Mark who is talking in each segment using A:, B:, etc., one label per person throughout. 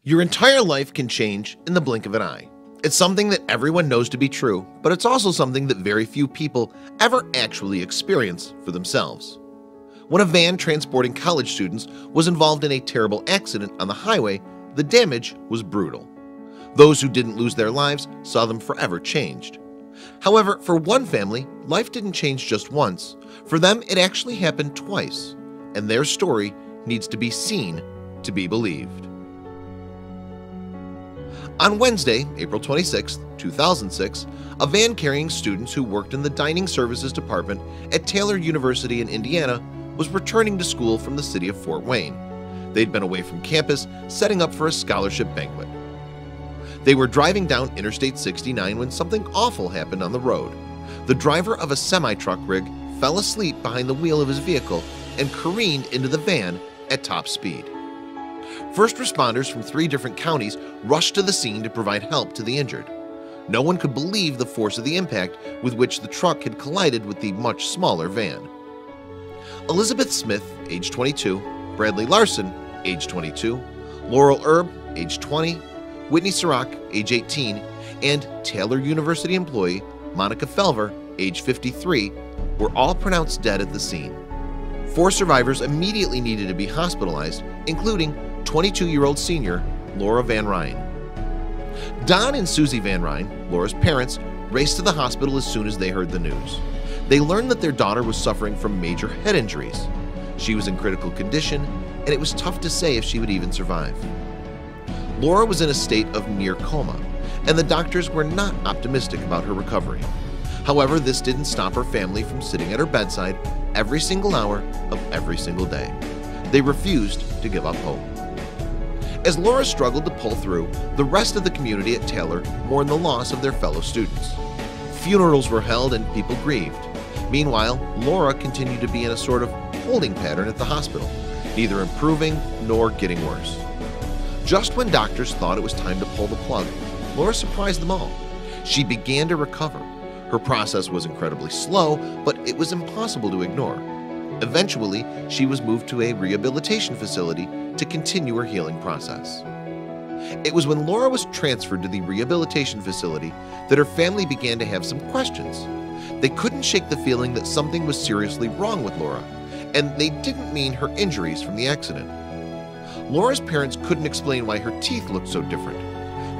A: Your entire life can change in the blink of an eye. It's something that everyone knows to be true, but it's also something that very few people ever actually experience for themselves. When a van transporting college students was involved in a terrible accident on the highway, the damage was brutal. Those who didn't lose their lives saw them forever changed. However, for one family, life didn't change just once. For them, it actually happened twice, and their story needs to be seen to be believed. On Wednesday, April 26, 2006, a van carrying students who worked in the dining services department at Taylor University in Indiana was returning to school from the city of Fort Wayne. They'd been away from campus, setting up for a scholarship banquet. They were driving down Interstate 69 when something awful happened on the road. The driver of a semi-truck rig fell asleep behind the wheel of his vehicle and careened into the van at top speed. First responders from 3 different counties rushed to the scene to provide help to the injured. No one could believe the force of the impact with which the truck had collided with the much smaller van. Elizabeth Smith, age 22, Bradley Larson, age 22, Laurel Erb, age 20, Whitney Sirach, age 18, and Taylor University employee Monica Felver, age 53, were all pronounced dead at the scene. 4 survivors immediately needed to be hospitalized, including 22-year-old senior Laura Van Ryn. Don and Susie Van Ryn, Laura's parents, raced to the hospital as soon as they heard the news. They learned that their daughter was suffering from major head injuries. She was in critical condition, and it was tough to say if she would even survive. Laura was in a state of near coma, and the doctors were not optimistic about her recovery. However, this didn't stop her family from sitting at her bedside every single hour of every single day. They refused to give up hope. As Laura struggled to pull through, the rest of the community at Taylor mourned the loss of their fellow students. Funerals were held and people grieved. Meanwhile, Laura continued to be in a sort of holding pattern at the hospital, neither improving nor getting worse. Just when doctors thought it was time to pull the plug, Laura surprised them all. She began to recover. Her process was incredibly slow, but it was impossible to ignore. Eventually, she was moved to a rehabilitation facility to continue her healing process. It was when Laura was transferred to the rehabilitation facility that her family began to have some questions. They couldn't shake the feeling that something was seriously wrong with Laura, and they didn't mean her injuries from the accident. Laura's parents couldn't explain why her teeth looked so different.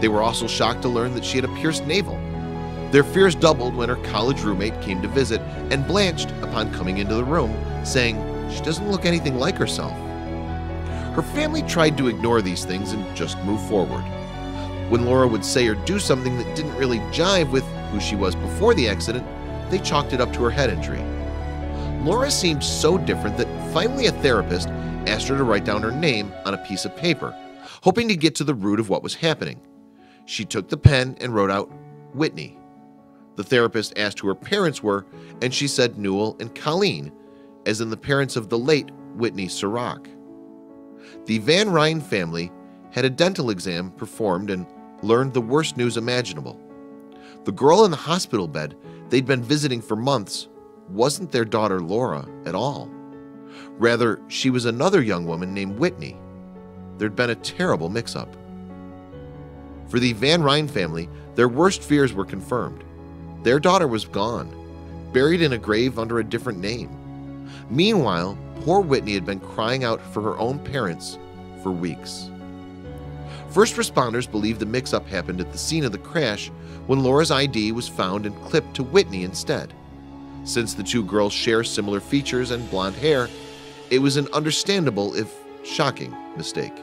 A: They were also shocked to learn that she had a pierced navel. Their fears doubled when her college roommate came to visit and blanched upon coming into the room, saying she doesn't look anything like herself. Her family tried to ignore these things and just move forward. When Laura would say or do something that didn't really jive with who she was before the accident, they chalked it up to her head injury. Laura seemed so different that finally a therapist asked her to write down her name on a piece of paper, hoping to get to the root of what was happening. She took the pen and wrote out Whitney. The therapist asked who her parents were, and she said Newell and Colleen, as in the parents of the late Whitney Sirach. The Van Ryn family had a dental exam performed and learned the worst news imaginable. The girl in the hospital bed they'd been visiting for months wasn't their daughter Laura at all. Rather, she was another young woman named Whitney. There'd been a terrible mix-up. For the Van Ryn family, their worst fears were confirmed. Their daughter was gone, buried in a grave under a different name. Meanwhile, poor Whitney had been crying out for her own parents for weeks. First responders believe the mix-up happened at the scene of the crash when Laura's ID was found and clipped to Whitney instead. Since the 2 girls share similar features and blonde hair, it was an understandable, if shocking, mistake.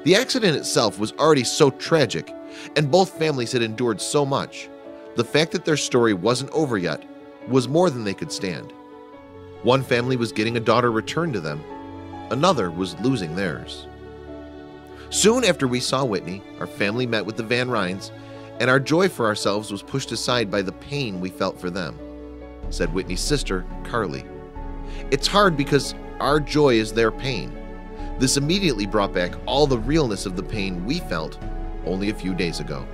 A: The accident itself was already so tragic, and both families had endured so much. The fact that their story wasn't over yet was more than they could stand. One family was getting a daughter returned to them. Another was losing theirs. Soon after we saw Whitney, our family met with the Van Ryns, and our joy for ourselves was pushed aside by the pain we felt for them, said Whitney's sister, Carly. It's hard because our joy is their pain. This immediately brought back all the realness of the pain we felt only a few days ago.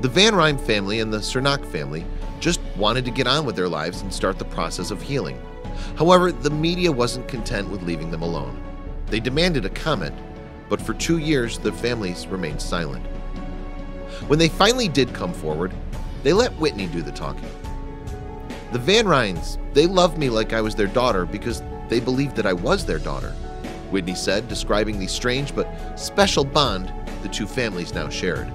A: The Van Ryn family and the Sirach family just wanted to get on with their lives and start the process of healing. However, the media wasn't content with leaving them alone. They demanded a comment. but for 2 years the families remained silent. When they finally did come forward, they let Whitney do the talking. "The Van Ryns, they loved me like I was their daughter because they believed that I was their daughter," Whitney said, describing the strange but special bond the two families now shared.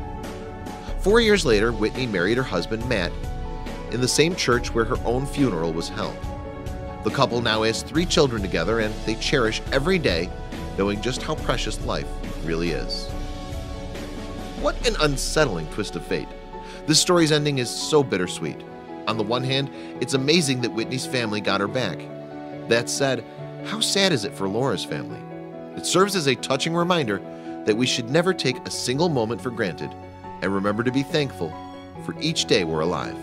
A: 4 years later, Whitney married her husband, Matt, in the same church where her own funeral was held. The couple now has 3 children together, and they cherish every day knowing just how precious life really is. What an unsettling twist of fate. This story's ending is so bittersweet. On the one hand, it's amazing that Whitney's family got her back. That said, how sad is it for Laura's family? It serves as a touching reminder that we should never take a single moment for granted and remember to be thankful for each day we're alive.